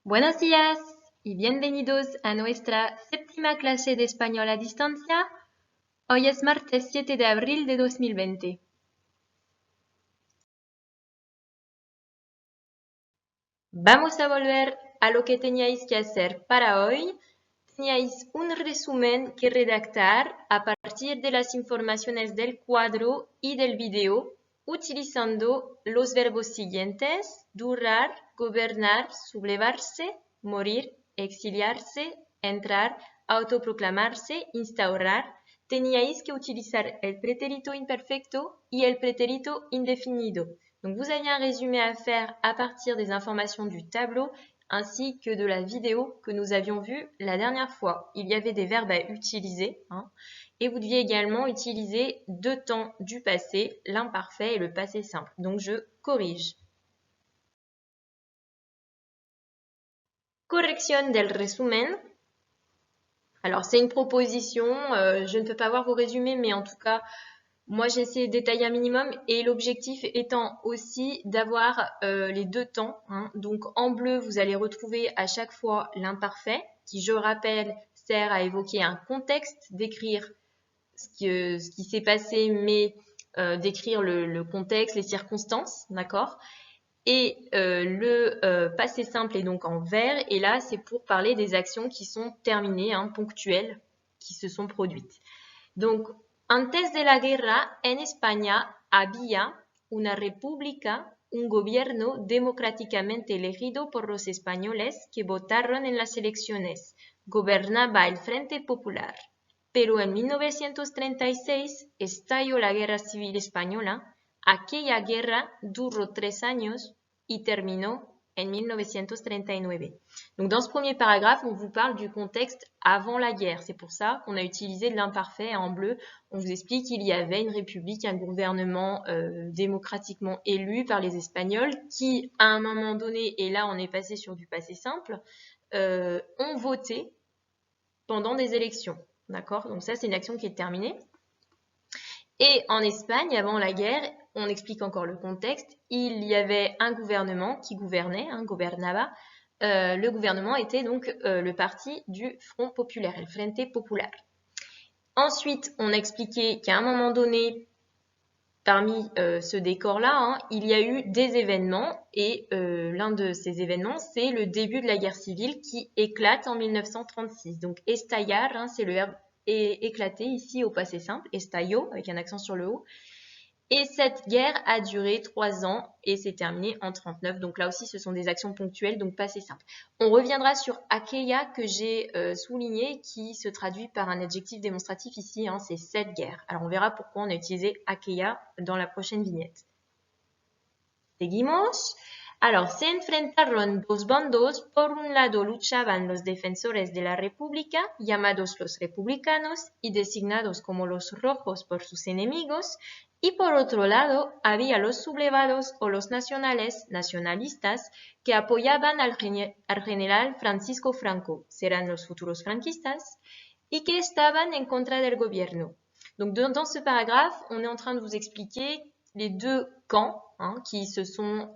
Buenos días y bienvenidos a nuestra séptima clase de español a distancia. Hoy es martes 7 de abril de 2020. Vamos a volver a lo que teníais que hacer para hoy. Teníais un resumen que redactar a partir de las informaciones del cuadro y del video, utilizando los verbos siguientes: durar, gobernar, sublevarse, morir, exiliarse, entrar, autoproclamarse, instaurar. Teníais que utilizar el pretérito imperfecto y el pretérito indefinido. Donc vous aviez un résumé à faire à partir des informations du tableau ainsi que de la vidéo que nous avions vue la dernière fois. Il y avait des verbes à utiliser, et vous deviez également utiliser deux temps du passé, l'imparfait et le passé simple. Donc je corrige. Correction del resumen. Alors c'est une proposition, je ne peux pas voir vos résumés, mais en tout cas, moi, j'ai essayé de détailler un minimum et l'objectif étant aussi d'avoir les deux temps. Donc, en bleu, vous allez retrouver à chaque fois l'imparfait qui, je rappelle, sert à évoquer un contexte, décrire ce qui s'est passé, mais décrire le contexte, les circonstances, d'accord? Et le passé simple est donc en vert et là, c'est pour parler des actions qui sont terminées, ponctuelles, qui se sont produites. Donc, antes de la guerra, en España había una república, un gobierno democráticamente elegido por los españoles que votaron en las elecciones. Gobernaba el Frente Popular. Pero en 1936 estalló la Guerra Civil Española. Aquella guerra duró 3 años y terminó en 1939. Donc dans ce premier paragraphe, on vous parle du contexte avant la guerre. C'est pour ça qu'on a utilisé l'imparfait en bleu. On vous explique qu'il y avait une république, un gouvernement démocratiquement élu par les Espagnols qui, à un moment donné, et là on est passé sur du passé simple, ont voté pendant des élections. D'accord? Donc ça, c'est une action qui est terminée. Et en Espagne, avant la guerre, on explique encore le contexte, il y avait un gouvernement qui gouvernait, gobernaba. Le gouvernement était donc le parti du Front Populaire, el Frente Popular. Ensuite, on a expliqué qu'à un moment donné, parmi ce décor-là, il y a eu des événements et l'un de ces événements, c'est le début de la guerre civile qui éclate en 1936. Donc, estallar, c'est le verbe éclater ici au passé simple, estallo, avec un accent sur le O. Et cette guerre a duré 3 ans et s'est terminée en 1939. Donc là aussi, ce sont des actions ponctuelles, donc passé simple. On reviendra sur aquella que j'ai souligné, qui se traduit par un adjectif démonstratif ici, c'est cette guerre. Alors on verra pourquoi on a utilisé aquella dans la prochaine vignette. Seguimos. Alors, se enfrentaron dos bandos. Por un lado luchaban los defensores de la República, llamados los republicanos y designados como los rojos por sus enemigos, y por otro lado había los sublevados o los nacionales, nacionalistas, que apoyaban al general Francisco Franco, serán los futuros franquistas, y que estaban en contra del gobierno. Donc, dans ce paragraphe, on est en train de vous expliquer les deux camps qui se sont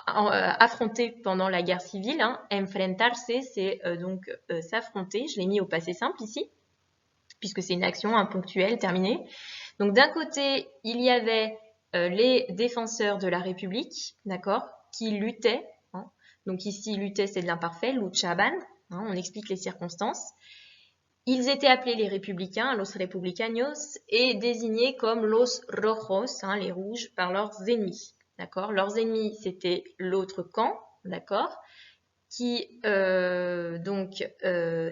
affrontés pendant la guerre civile. Enfrentarse, c'est donc s'affronter. Je l'ai mis au passé simple ici, puisque c'est une action ponctuelle, terminée. Donc d'un côté, il y avait les défenseurs de la République, d'accord, qui luttaient. Donc ici, lutter, c'est de l'imparfait, luchaban. On explique les circonstances. Ils étaient appelés les républicains, los republicanos, et désignés comme los rojos, les rouges, par leurs ennemis. D'accord? Leurs ennemis, c'était l'autre camp, d'accord? Qui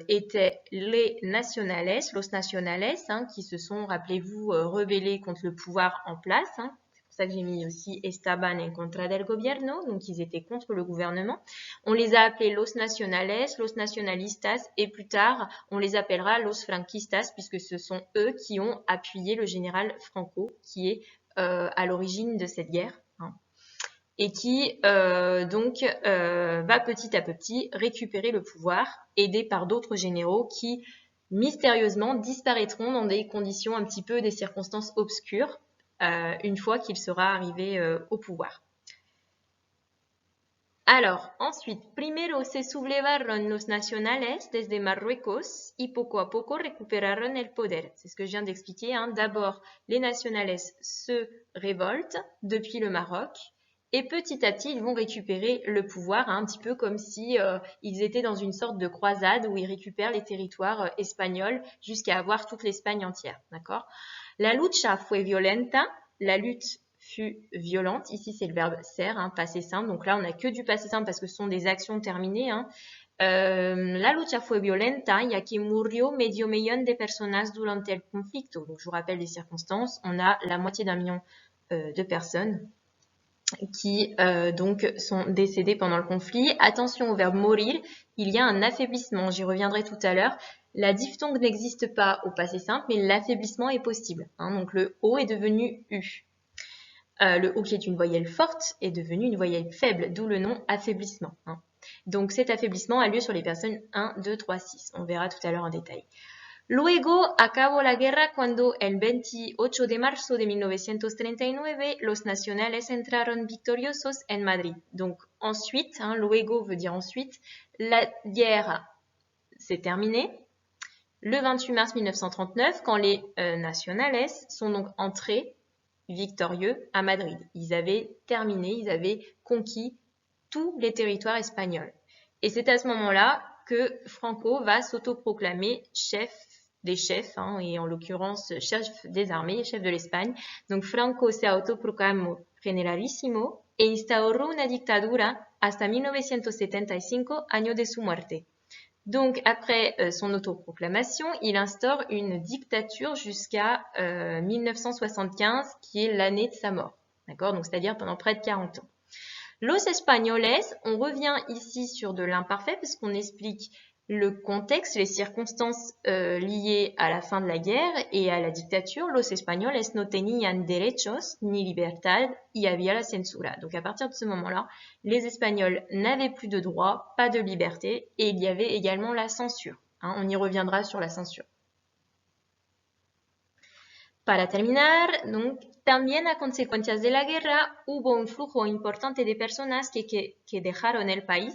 étaient les nacionales, los nacionales, qui se sont, rappelez-vous, rebellés contre le pouvoir en place. C'est pour ça que j'ai mis aussi estaban en contra del gobierno, donc ils étaient contre le gouvernement. On les a appelés los nacionales, los nacionalistas, et plus tard, on les appellera los franquistas, puisque ce sont eux qui ont appuyé le général Franco, qui est à l'origine de cette guerre. Et qui va petit à petit récupérer le pouvoir, aidé par d'autres généraux qui mystérieusement disparaîtront dans des conditions un petit peu, des circonstances obscures, une fois qu'il sera arrivé au pouvoir. Alors, ensuite, primero se sublevaron los nacionales desde Marruecos y poco a poco recuperaron el poder. C'est ce que je viens d'expliquer. Hein. D'abord, les nationales se révoltent depuis le Maroc et petit à petit, ils vont récupérer le pouvoir, hein, un petit peu comme si ils étaient dans une sorte de croisade où ils récupèrent les territoires espagnols jusqu'à avoir toute l'Espagne entière. D'accord ? La lucha fue violenta, la lutte fut violente. Ici, c'est le verbe ser, hein, passé simple. Donc là, on n'a que du passé simple parce que ce sont des actions terminées. Hein. La lucha fue violenta, ya que murió medio millón de personas durante el conflicto. Donc, je vous rappelle les circonstances. On a la moitié d'un million de personnes qui donc sont décédées pendant le conflit. Attention au verbe mourir, il y a un affaiblissement. J'y reviendrai tout à l'heure. La diphtongue n'existe pas au passé simple, mais l'affaiblissement est possible. Hein. Donc, le O est devenu U. Le O qui est une voyelle forte est devenu une voyelle faible, d'où le nom affaiblissement. Hein. Donc cet affaiblissement a lieu sur les personnes 1, 2, 3, 6. On verra tout à l'heure en détail. Luego acabó la guerra cuando el 28 de marzo de 1939 los nacionales entraron victoriosos en Madrid. Donc ensuite, hein, luego veut dire ensuite, la guerre s'est terminée. Le 28 mars 1939, quand les nacionales sont donc entrés victorieux à Madrid. Ils avaient terminé, ils avaient conquis tous les territoires espagnols. Et c'est à ce moment-là que Franco va s'autoproclamer chef des chefs, hein, et en l'occurrence chef des armées, chef de l'Espagne. Donc Franco se autoproclamó generalissimo e instauró una dictadura hasta 1975, año de su muerte. Donc, après son autoproclamation, il instaure une dictature jusqu'à 1975, qui est l'année de sa mort. D'accord ? Donc, c'est-à-dire pendant près de 40 ans. Los Espagnoles, on revient ici sur de l'imparfait parce qu'on explique le contexte, les circonstances liées à la fin de la guerre et à la dictature. Los Espagnoles no tenían derechos ni libertad y había la censura. Donc à partir de ce moment-là, les Espagnols n'avaient plus de droits, pas de liberté et il y avait également la censure. Hein, on y reviendra sur la censure. Para terminar, donc, también a consecuencias de la guerra hubo un flujo importante de personas que dejaron el país.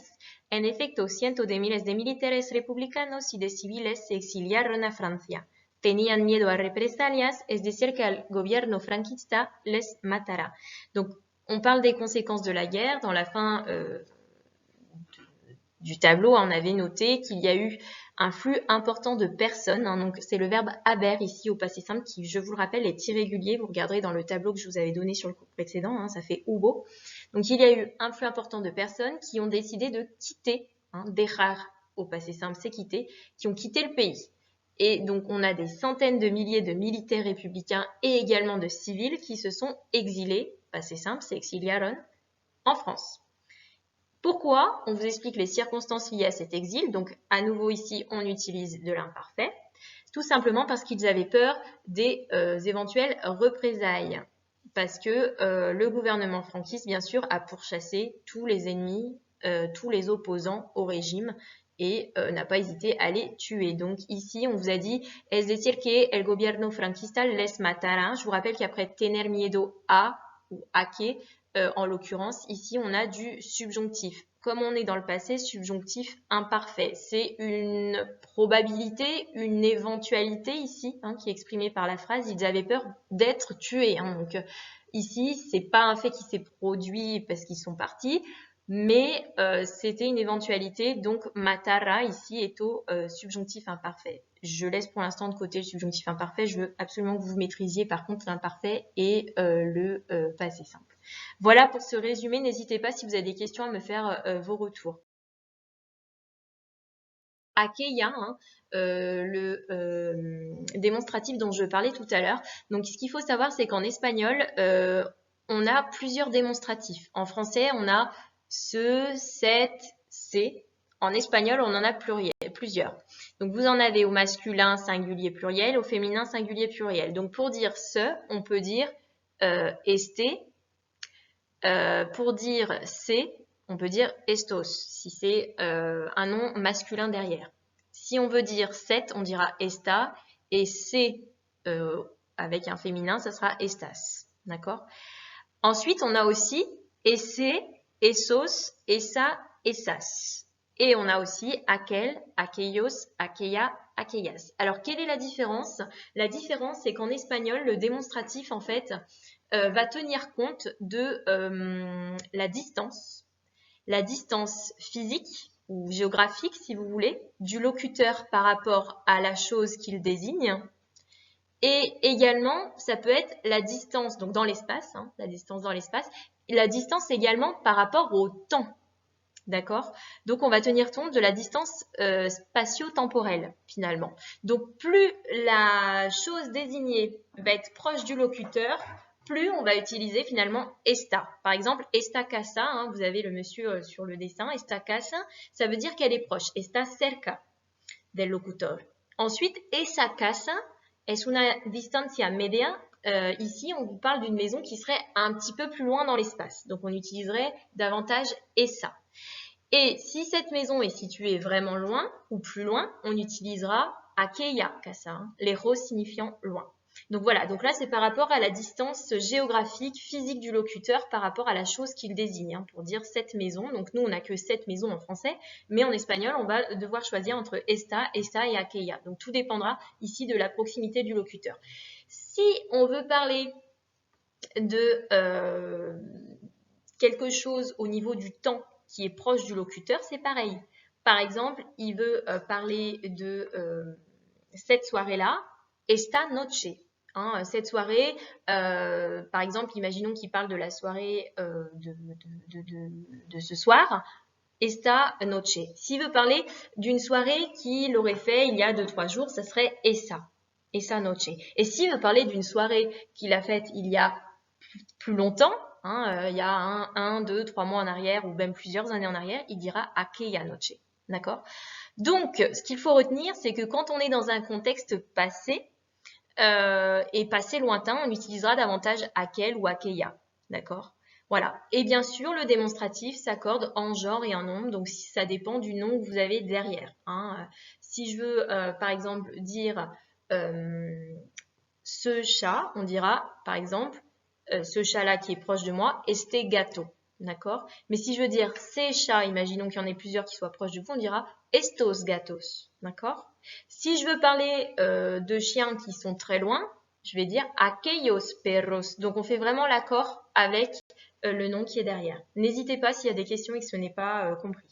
En efecto, cientos de miles de militares republicanos y de civiles se exiliaron a Francia. Tenían miedo a represalias, es decir, que el gobierno franquista les matara. Donc, on parle des conséquences de la guerre. Dans la fin du tableau, on avait noté qu'il y a eu un flux important de personnes. Hein, donc, c'est le verbe haber ici au passé simple qui, je vous le rappelle, est irrégulier. Vous regarderez dans le tableau que je vous avais donné sur le cours précédent. Hein, ça fait hubo. Donc, il y a eu un flux important de personnes qui ont décidé de quitter, hein, dejar au passé simple, c'est quitter, qui ont quitté le pays. Et donc, on a des centaines de milliers de militaires républicains et également de civils qui se sont exilés, passé simple, c'est exiliaron, en France. Pourquoi ? On vous explique les circonstances liées à cet exil. Donc, à nouveau ici, on utilise de l'imparfait. Tout simplement parce qu'ils avaient peur des éventuelles représailles. Parce que le gouvernement franquiste, bien sûr, a pourchassé tous les ennemis, tous les opposants au régime et n'a pas hésité à les tuer. Donc ici, on vous a dit « Es decir que el gobierno franquista les matara ». Je vous rappelle qu'après « tener miedo a » ou « a que », en l'occurrence, ici, on a du subjonctif. Comme on est dans le passé, subjonctif imparfait. C'est une probabilité, une éventualité ici, hein, qui est exprimée par la phrase. Ils avaient peur d'être tués. Hein. Donc ici, c'est pas un fait qui s'est produit parce qu'ils sont partis, mais c'était une éventualité. Donc matara ici est au subjonctif imparfait. Je laisse pour l'instant de côté le subjonctif imparfait. Je veux absolument que vous maîtrisiez par contre l'imparfait et le passé simple. Voilà pour ce résumé. N'hésitez pas si vous avez des questions à me faire vos retours. Aquella, hein, le démonstratif dont je parlais tout à l'heure. Donc, ce qu'il faut savoir, c'est qu'en espagnol, on a plusieurs démonstratifs. En français, on a ce, cette, c'est. En espagnol, on en a plusieurs. Donc, vous en avez au masculin, singulier, pluriel, au féminin, singulier, pluriel. Donc, pour dire ce, on peut dire este. Pour dire c'est, on peut dire estos, si c'est un nom masculin derrière. Si on veut dire cette, on dira esta, et c'est avec un féminin, ça sera estas. D'accord ? Ensuite, on a aussi esse esos, esa, esas. Et on a aussi aquel, aquellos, aquella, aquellas. Alors, quelle est la différence? La différence, c'est qu'en espagnol, le démonstratif, en fait, va tenir compte de la distance physique ou géographique, si vous voulez, du locuteur par rapport à la chose qu'il désigne. Et également, ça peut être la distance, donc dans l'espace, hein, la distance dans l'espace, et la distance également par rapport au temps. D'accord? Donc, on va tenir compte de la distance spatio-temporelle, finalement. Donc, plus la chose désignée va être proche du locuteur, plus on va utiliser finalement esta. Par exemple, esta casa, hein, vous avez le monsieur sur le dessin, esta casa, ça veut dire qu'elle est proche, está cerca del locutor. Ensuite, esa casa es una distancia media. Ici, on vous parle d'une maison qui serait un petit peu plus loin dans l'espace. Donc, on utiliserait davantage esa. Et si cette maison est située vraiment loin ou plus loin, on utilisera aquella casa, hein, lejos signifiant loin. Donc voilà, donc là c'est par rapport à la distance géographique, physique du locuteur par rapport à la chose qu'il désigne, hein, pour dire cette maison. Donc nous on n'a que cette maison en français, mais en espagnol on va devoir choisir entre esta, esa et aquella. Donc tout dépendra ici de la proximité du locuteur. Si on veut parler de quelque chose au niveau du temps qui est proche du locuteur, c'est pareil. Par exemple, il veut parler de cette soirée-là, esta noche. Hein, cette soirée, par exemple, imaginons qu'il parle de la soirée de ce soir, esta noche. S'il veut parler d'une soirée qu'il aurait fait il y a 2-3 jours, ça serait esa noche. Et s'il veut parler d'une soirée qu'il a faite il y a plus longtemps, il y a 1, 2, 3 mois en arrière ou même plusieurs années en arrière, il dira aquella noche. D'accord? Donc, ce qu'il faut retenir, c'est que quand on est dans un contexte passé et passé lointain, on utilisera davantage aquel ou aquella. D'accord? Voilà. Et bien sûr, le démonstratif s'accorde en genre et en nombre, donc ça dépend du nom que vous avez derrière. Hein. Si je veux, par exemple, dire ce chat, on dira, par exemple, ce chat-là qui est proche de moi, este gato. D'accord? Mais si je veux dire ces chats, imaginons qu'il y en ait plusieurs qui soient proches de vous, on dira estos gatos. D'accord? Si je veux parler de chiens qui sont très loin, je vais dire aquellos perros. Donc on fait vraiment l'accord avec le nom qui est derrière. N'hésitez pas s'il y a des questions et que ce n'est pas compris.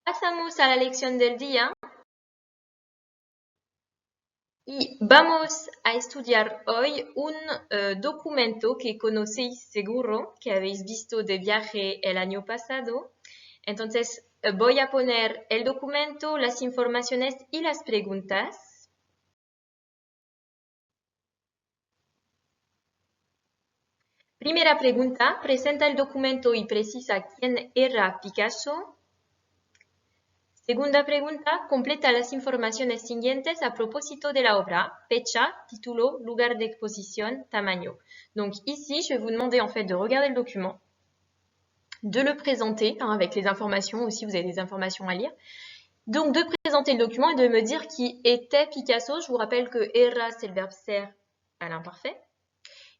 Pasamos a la lección del día. Y vamos a estudiar hoy un documento que conocéis seguro, que habéis visto de viaje el año pasado. Entonces, voy a poner el documento, las informaciones y las preguntas. Primera pregunta, presenta el documento y precisa quién era Picasso. Segunda pregunta, completa las informaciones siguientes a propósito de la obra, fecha, título, lugar d'exposition, tamaño. Donc ici, je vais vous demander en fait de regarder le document, de le présenter avec les informations aussi, vous avez des informations à lire. Donc de présenter le document et de me dire qui était Picasso. Je vous rappelle que era, c'est le verbe ser à l'imparfait.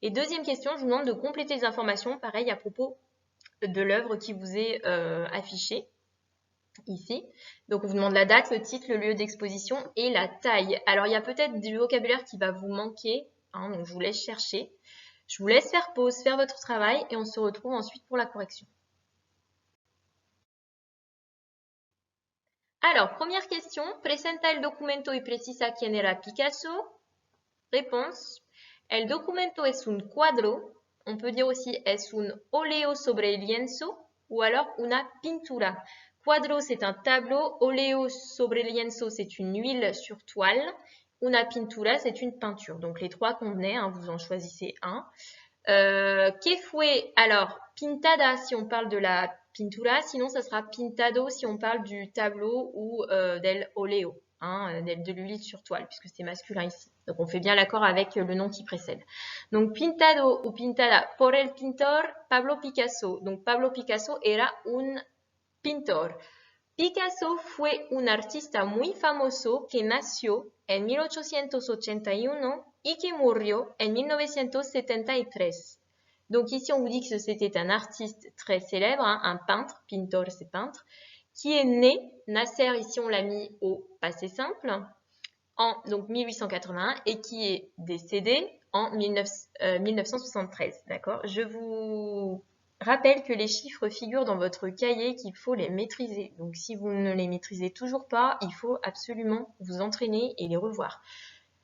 Et deuxième question, je vous demande de compléter les informations, pareil à propos de l'œuvre qui vous est affichée ici. Donc, on vous demande la date, le titre, le lieu d'exposition et la taille. Alors, il y a peut-être du vocabulaire qui va vous manquer, hein, donc je vous laisse chercher. Je vous laisse faire pause, faire votre travail et on se retrouve ensuite pour la correction. Alors, première question. Presenta el documento y precisa quién era Picasso. Réponse. El documento es un cuadro. On peut dire aussi es un óleo sobre lienzo ou alors una pintura. Cuadro, c'est un tableau. Óleo sobre lienzo, c'est une huile sur toile. Una pintura, c'est une peinture. Donc, les trois convenaient, hein, vous en choisissez un. Que fue, alors, pintada si on parle de la pintura, sinon ça sera pintado si on parle du tableau ou del óleo, hein, de l'huile sur toile, puisque c'est masculin ici. Donc, on fait bien l'accord avec le nom qui précède. Donc, pintado ou pintada por el pintor Pablo Picasso. Donc, Pablo Picasso era un pintor. Picasso fue un artista muy famoso que nació en 1881 y que murió en 1973. Donc ici, on vous dit que c'était un artiste très célèbre, hein, un peintre, pintor c'est peintre, qui est né, Nasser, ici on l'a mis au passé simple, en donc 1881 et qui est décédé en 1973. D'accord? Je vous rappelle que les chiffres figurent dans votre cahier, qu'il faut les maîtriser. Donc si vous ne les maîtrisez toujours pas, il faut absolument vous entraîner et les revoir.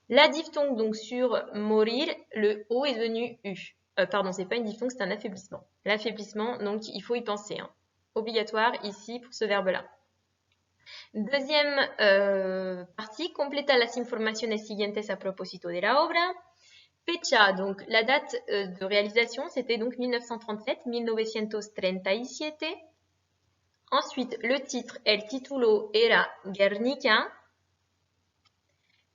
La diphtongue, donc sur morir, le O est devenu U. Pardon, c'est pas une diphtongue, c'est un affaiblissement. L'affaiblissement, donc il faut y penser. Hein. Obligatoire ici pour ce verbe-là. Deuxième partie, completa las informaciones siguientes a propósito de la obra. Fecha, donc la date de réalisation, c'était donc 1937, 1937. Ensuite, le titre, el título era Guernica.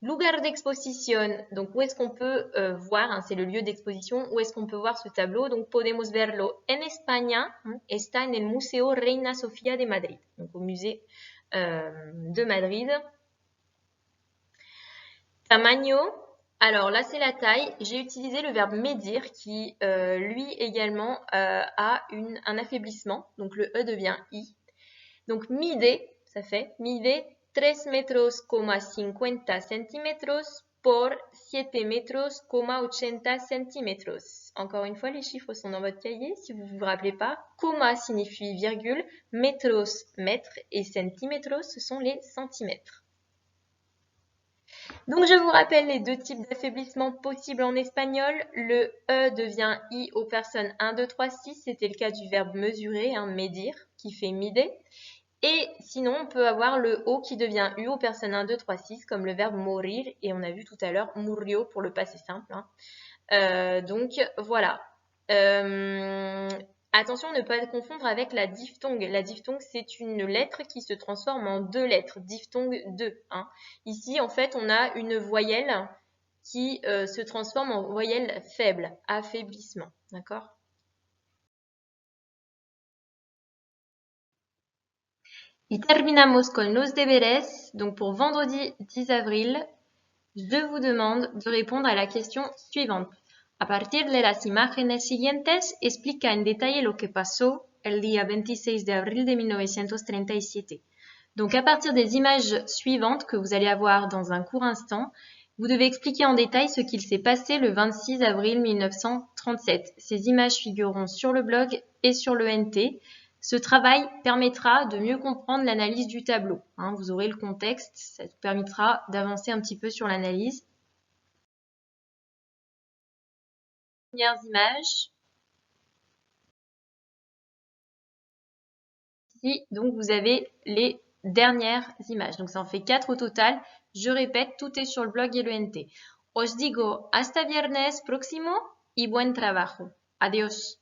Lugar d'exposition, donc où est-ce qu'on peut voir, hein, c'est le lieu d'exposition, où est-ce qu'on peut voir ce tableau. Donc podemos verlo en España, está en el Museo Reina Sofía de Madrid, donc au musée de Madrid. Tamaño, alors là c'est la taille, j'ai utilisé le verbe medir qui lui également a un affaiblissement, donc le E devient I. Donc mide, ça fait mide 3 metros, 50 centímetros por 7 metros, 80 centímetros. Encore une fois, les chiffres sont dans votre cahier, si vous ne vous rappelez pas. Coma signifie virgule, metros, mètre, et centímetros, ce sont les centimètres. Donc je vous rappelle les deux types d'affaiblissement possibles en espagnol. Le E devient I aux personnes 1, 2, 3, 6. C'était le cas du verbe mesurer, hein, medir, qui fait mide. Et sinon, on peut avoir le O qui devient U aux personnes 1, 2, 3, 6, comme le verbe morir. Et on a vu tout à l'heure murió pour le passé simple. Hein. Donc voilà. Attention à ne pas confondre avec la diphtongue. La diphtongue, c'est une lettre qui se transforme en deux lettres. Diphtongue 2. Hein. Ici, en fait, on a une voyelle qui se transforme en voyelle faible, affaiblissement. D'accord ? Y terminamos con los deberes. Donc pour vendredi 10 avril, je vous demande de répondre à la question suivante. A partir de las imágenes siguientes, explica en detalle lo que pasó el día 26 de abril de 1937. Donc à partir des images suivantes que vous allez avoir dans un court instant, vous devez expliquer en détail ce qu'il s'est passé le 26 avril 1937. Ces images figureront sur le blog et sur le NT. Ce travail permettra de mieux comprendre l'analyse du tableau. Hein, vous aurez le contexte, ça vous permettra d'avancer un petit peu sur l'analyse. Premières images. Ici, donc, vous avez les dernières images. Donc, ça en fait 4 au total. Je répète, tout est sur le blog et le NT. Os digo hasta viernes próximo y buen trabajo. Adiós.